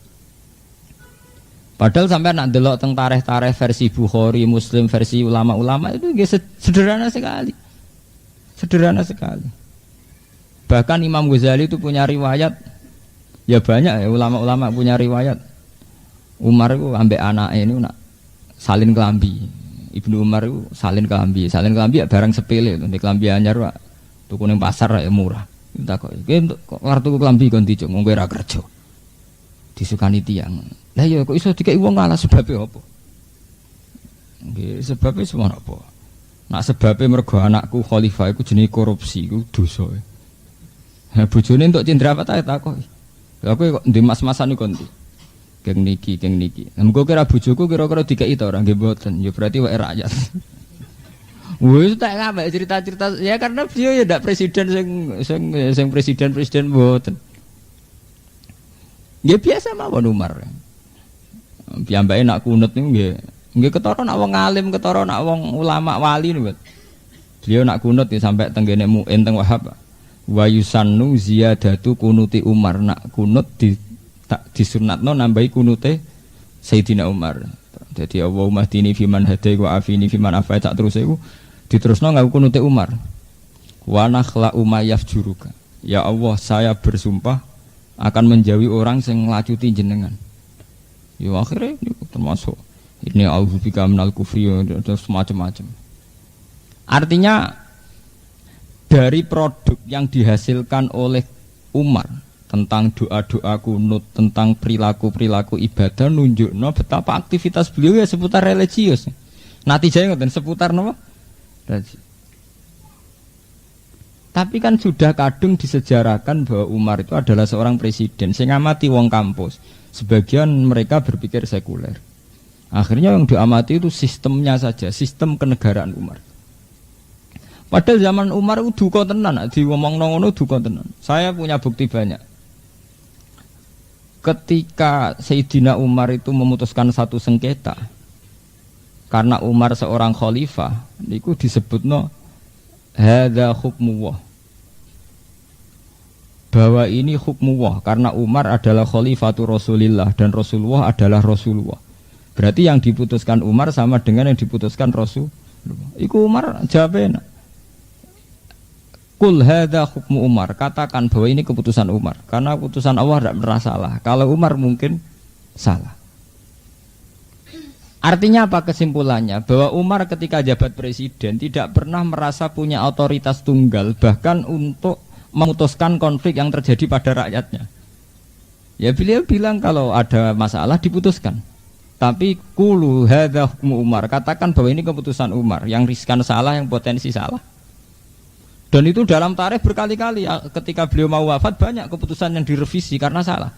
Padahal sampai nak delok teng tarikh-tarikh versi Bukhari, Muslim, versi ulama-ulama itu sederhana sekali. Sederhana sekali. Bahkan Imam Ghazali itu punya riwayat, ya banyak ya ulama-ulama punya riwayat. Umar itu ambek anaknya ini nak salin kelambi. Ibnu Umar itu salin kelambi ya barang sepele, nek kelambi anyar Pak. Tuku ning pasar ya murah. Tak kok, kok kartu kelambi kon dicuk nggo ora kerja. Disukani tiang. Lah ya kok iso dikeki wong ngalah sebabnya apa? Nggih, sebabnya semua apa? Nak sebabnya mergo anakku khalifah iku jenenge korupsi, iku dosa. Ha bojone entuk cindra apa ta takoki. Lah kowe kok ndek mas-masan iku ndi? Geng niki. Muga kira bojoku kira-kira dikeki ta ora nggih mboten. Ya berarti wae rakyat. Wis tak ngambek cerita-cerita ya karena beliau ya ndak presiden sing presiden mboten. Ya biasa mawon Umar. Piyambake nak kunut niku nggih ketara nak wong alim, ketara nak wong ulama wali niku. Beliau nak kunut ya sampai tenggene Muin teng Wahab. Wa yusannu ziyadatu kunuti Umar, nak kunut disunatno nambahi kunute Sayyidina Umar. Jadi Allahumma hdini fiman hadai wa afini fiman afai tak terus iku diterusno nganggo kunute Umar. Wa nakhla umayyaf juruka. Ya Allah, saya bersumpah akan menjauhi orang yang ngelacuti jenengan. Ya akhirnya ini termasuk ini auzubillahi minal kufri dan semacam-macam. Artinya dari produk yang dihasilkan oleh Umar tentang doa-doa kunut, tentang perilaku-perilaku ibadah nunjukno betapa aktivitas beliau ya seputar religius. Natijanya ngoten seputar napa? Tapi kan sudah kadung disejarahkan bahwa Umar itu adalah seorang presiden sing ngamati wong kampus. Sebagian mereka berpikir sekuler. Akhirnya yang diamati itu sistemnya saja, sistem kenegaraan Umar. Padahal zaman Umar itu duka tenan, diomongno ngono duka tenan. Saya punya bukti banyak. Ketika Sayyidina Umar itu memutuskan satu sengketa karena Umar seorang khalifah, niku disebutno hadza hukmuwah. Bahwa ini hukmuwah karena Umar adalah khalifatul Rasulillah dan Rasulullah adalah Rasulullah. Berarti yang diputuskan Umar sama dengan yang diputuskan Rasulullah. Iku Umar jawabnya Kul hadza hukmu Umar, katakan bahwa ini keputusan Umar karena keputusan Allah tidak pernah salah. Kalau Umar mungkin salah. Artinya apa kesimpulannya? Bahwa Umar ketika jabat presiden tidak pernah merasa punya otoritas tunggal bahkan untuk memutuskan konflik yang terjadi pada rakyatnya. Ya beliau bilang kalau ada masalah diputuskan. Tapi kulu hadza hukmu Umar, katakan bahwa ini keputusan Umar, yang riskan salah, yang potensi salah. Dan itu dalam tarikh berkali-kali ketika beliau mau wafat banyak keputusan yang direvisi karena salah.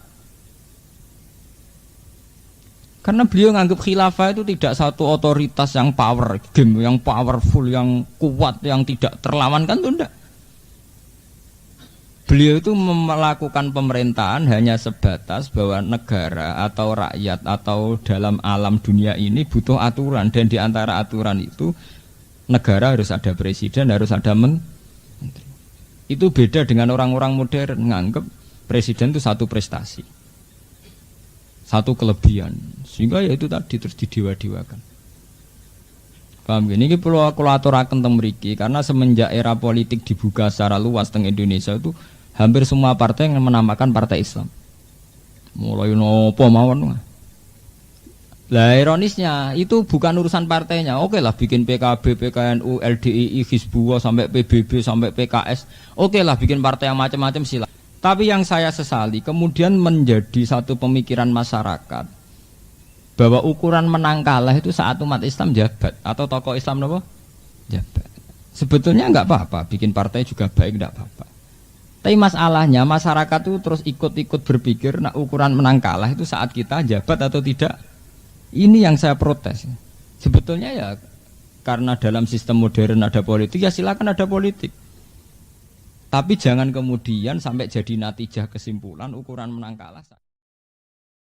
Karena beliau menganggap khilafah itu tidak satu otoritas yang power game, yang powerful, yang kuat, yang tidak terlawankan, itu enggak. Beliau itu melakukan pemerintahan hanya sebatas bahwa negara atau rakyat atau dalam alam dunia ini butuh aturan, dan di antara aturan itu negara harus ada presiden, harus ada menteri. Itu beda dengan orang-orang modern menganggap presiden itu satu prestasi, satu kelebihan, sehingga ya itu tadi terus didewa-dewakan. Paham gini? Ini perlu aku aturaken teng mriki karena semenjak era politik dibuka secara luas teng Indonesia itu hampir semua partai yang menamakan partai Islam. Mulai nopo mawon. Lah ironisnya itu bukan urusan partainya. Oke lah bikin PKB, PKNU, LDII, Hizbullah sampai PBB sampai PKS. Oke lah bikin partai yang macam-macam sila. Tapi yang saya sesali kemudian menjadi satu pemikiran masyarakat bahwa ukuran menang kalah itu saat umat Islam jabat atau tokoh Islam apa? Jabat. Sebetulnya enggak apa-apa, bikin partai juga baik, enggak apa-apa. Tapi masalahnya masyarakat itu terus ikut-ikut berpikir nah ukuran menang kalah itu saat kita jabat atau tidak. Ini yang saya protes. Sebetulnya ya karena dalam sistem modern ada politik, ya silakan ada politik. Tapi jangan kemudian sampai jadi natijah kesimpulan ukuran menang kalah.